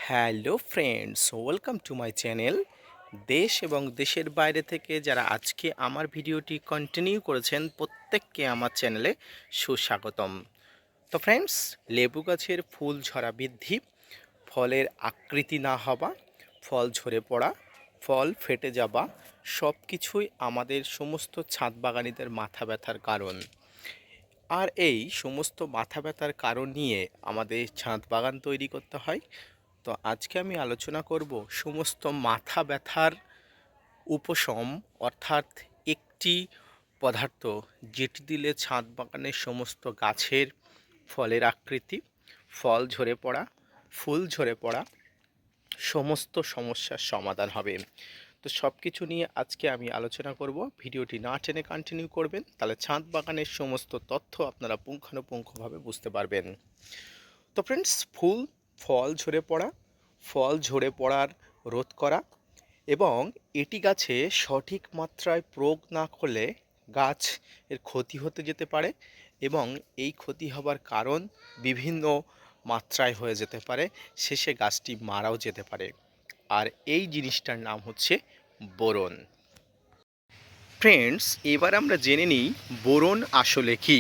Hello friends, welcome to my channel. দেশ এবং দেশের বাইরে থেকে যারা আজকে আমার ভিডিওটি কন্টিনিউ করেছেন প্রত্যেককে আমার চ্যানেলে সুস্বাগতম। তো ফ্রেন্ডস, লেবু গাছের ফুল ঝরা বৃদ্ধি, ফলের আকৃতি না হওয়া, ফল ঝরে পড়া, ফল ফেটে যাওয়া সব কিছুই আমাদের সমস্ত ছাদ বাগানীদের মাথা ব্যথার কারণ। আর এই সমস্ত মাথা ব্যথার কারণ নিয়ে আমাদের ছাদ বাগান তৈরি করতে হয়। তো আজকে আমি আলোচনা করব সমস্ত মাথা ব্যথার উপশম, অর্থাৎ একটি পদার্থ যেটি দিলে ছাদ বাগানের সমস্ত গাছের ফলের আকৃতি, ফল ঝরে পড়া, ফুল ঝরে পড়া সমস্ত সমস্যার সমাধান হবে। তো সব কিছু নিয়ে আজকে আমি আলোচনা করব। ভিডিওটি না টেনে কন্টিনিউ করবেন, তাহলে ছাদ বাগানের সমস্ত তথ্য আপনারা পুঙ্খানুপুঙ্খভাবে বুঝতে পারবেন। তো ফ্রেন্ডস, ফল ঝরে পড়া, ফল ঝরে পড়ার রোধ করা এবং এটি গাছে সঠিক মাত্রায় প্রয়োগ না করলে গাছ এর ক্ষতি হতে যেতে পারে এবং এই ক্ষতি হবার কারণ বিভিন্ন মাত্রায় হয়ে যেতে পারে, শেষে গাছটি মারাও যেতে পারে। আর এই জিনিসটার নাম হচ্ছে বোরন। ফ্রেন্ডস, এবার আমরা জেনে নিই বোরন আসলে কী।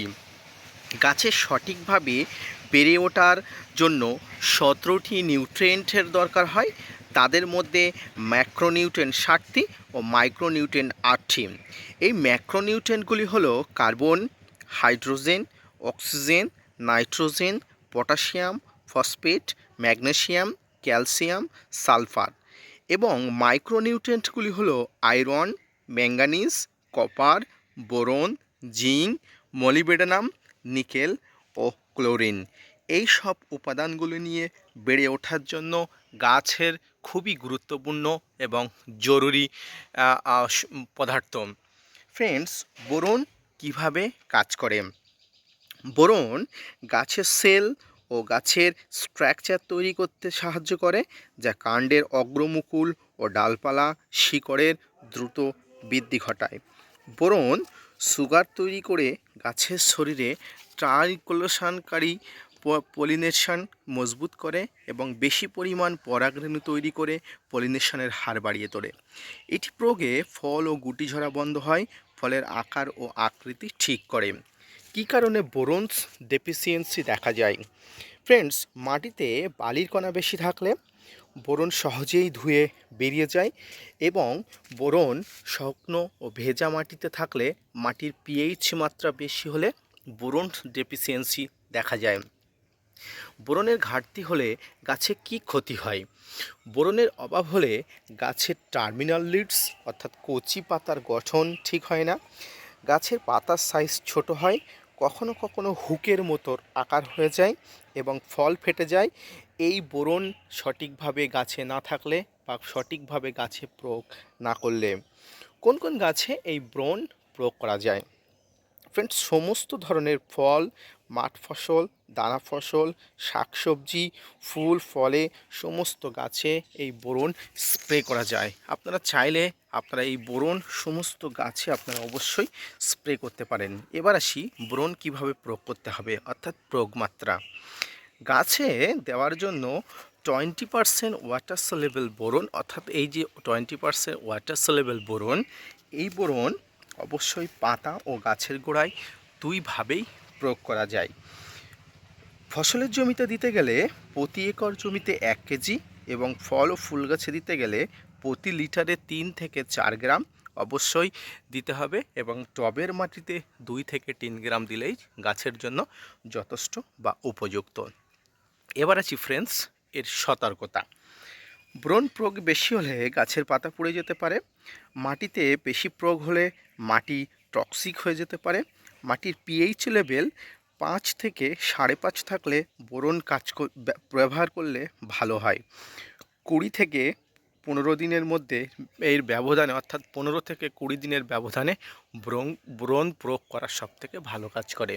গাছের সঠিকভাবে বেড়ে ওঠার জন্য 17টি নিউট্রিয়েন্টের দরকার হয়। তাদের মধ্যে ম্যাক্রোনিউট্রিয়েন্ট 60টি ও মাইক্রোনিউট্রিয়েন্ট 8টি। এই ম্যাক্রোনিউট্রিয়েন্টগুলি হলো carbon, hydrogen, oxygen, nitrogen, potassium, phosphate, magnesium, calcium, sulphur. এবং মাইক্রোনিউট্রিয়েন্টগুলি হলো iron, manganese, copper, boron, zinc, molybdenum, nickel ও ক্লোরিন। এই সব উপাদানগুলো নিয়ে বেড়ে ওঠার জন্য গাছের খুবই গুরুত্বপূর্ণ এবং জরুরি পদার্থ। ফ্রেন্ডস, বোরন কিভাবে কাজ করে? বোরন গাছের সেল ও গাছের স্ট্রাকচার তৈরি করতে সাহায্য করে, যা কাণ্ডের অগ্রমুকুল ও ডালপালা শিকড়ের দ্রুত বৃদ্ধি ঘটায়। বোরন সুগার তৈরি করে গাছের শরীরে ট্রাইক্লোশনকারী পলিনেশন মজবুত করে এবং বেশি পরিমাণ পরাগরেণু তৈরি করে পলিনেশনের হার বাড়িয়ে তোলে। এটি প্রয়োগে ফল ও গুটি ঝরা বন্ধ হয়, ফলের আকার ও আকৃতি ঠিক করে। কী কারণে বোরনস ডেফিসিয়েন্সি দেখা যায়? ফ্রেন্ডস, মাটিতে বালির কণা বেশি থাকলে বোরন সহজেই ধুয়ে বেরিয়ে যায় এবং বোরন শুকনো ও ভেজা মাটিতে থাকলে মাটির পিএইচ মাত্রা বেশি হলে বোরন ডেফিসিয়েন্সি দেখা যায়। বোরনের ঘাটতি হলে গাছে কি ক্ষতি হয়? বোরনের অভাব হলে গাছের টার্মিনাল লিডস অর্থাৎ কচি পাতার গঠন ঠিক হয় না, গাছের পাতার সাইজ ছোট হয়, কখনো কখনো হুকের মতো আকার হয়ে যায় এবং ফল ফেটে যায়। এই বোরন সঠিকভাবে গাছে না থাকলে বা সঠিকভাবে গাছে প্রয়োগ না করলে। কোন কোন গাছে এই বোরন প্রয়োগ করা যায়? ফ্রেন্ডস, সমস্ত ধরনের ফল, মাঠ ফসল, দানা ফসল, শাকসবজি, ফুল ফলে সমস্ত গাছে এই বোরন স্প্রে করা যায়। আপনারা চাইলে আপনারা এই বোরন সমস্ত গাছে আপনারা অবশ্যই স্প্রে করতে পারেন। এবার আসি বোরন কিভাবে প্রয়োগ করতে হবে, অর্থাৎ প্রয়োগ মাত্রা। গাছে দেওয়ার জন্য 20% ওয়াটার সলেবল বোরন, অর্থাৎ এই যে 20% ওয়াটার সলেবল বোরন, এই বোরন অবশ্যই পাতা ও গাছের গোড়ায় দুইভাবেই প্রয়োগ করা যায়। ফসলের জমিতে দিতে গেলে প্রতি একর জমিতে 1 কেজি এবং ফল ও ফুল গাছে দিতে গেলে প্রতি লিটারে 3 থেকে 4 গ্রাম অবশ্যই দিতে হবে এবং টবের মাটিতে 2 থেকে 3 গ্রাম দিলেই গাছের জন্য যথেষ্ট বা উপযুক্ত। এবার আছি ফ্রেন্ডস এর সতর্কতা। বোরন প্রয়োগ বেশি হলে গাছের পাতা পুড়ে যেতে পারে। মাটিতে বেশি প্রয়োগ হলে মাটি টক্সিক হয়ে যেতে পারে। মাটির পিএইচ লেভেল 5 থেকে 5.5 থাকলে বোরন ব্যবহার করলে ভালো হয়। 20 থেকে 15 দিনের মধ্যে এর ব্যবধানে, অর্থাৎ 15 থেকে 20 দিনের ব্যবধানে বোরন প্রয়োগ করা সবথেকে ভালো কাজ করে।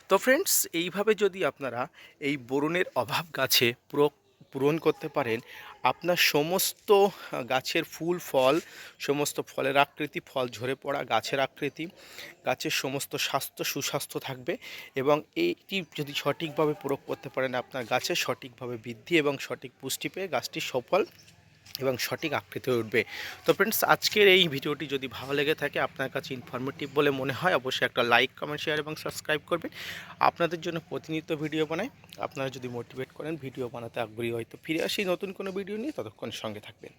তো ফ্রেন্ডস, এইভাবে যদি আপনারা এই বোরনের অভাব গাছে প্রয়োগ পূরণ করতে পারেন, আপনার সমস্ত গাছের ফুল ফল, সমস্ত ফলের আকৃতি, ফল ঝরে পড়া গাছের আকৃতি, গাছের সমস্ত স্বাস্থ্য সুস্বাস্থ্য থাকবে। এবং এইটি যদি সঠিকভাবে প্রয়োগ করতে পারেন, আপনার গাছের সঠিকভাবে বৃদ্ধি এবং সঠিক পুষ্টি পেয়ে গাছটি সফল এবং সঠিক আকৃতি হয়ে উঠবে। তো ফ্রেন্ডস, আজকের এই ভিডিওটি যদি ভালো লেগে থাকে, আপনার কাছে ইনফরমেটিভ বলে মনে হয়, অবশ্যই একটা লাইক, কমেন্ট, শেয়ার এবং সাবস্ক্রাইব করবেন। আপনাদের জন্য প্রতিনিয়ত ভিডিও বানাই। আপনারা যদি মোটিভেট করেন ভিডিও বানাতে আগ্রহী হয়, তো ফিরে আসি নতুন কোনো ভিডিও নিয়ে। ততক্ষণ সঙ্গে থাকবেন।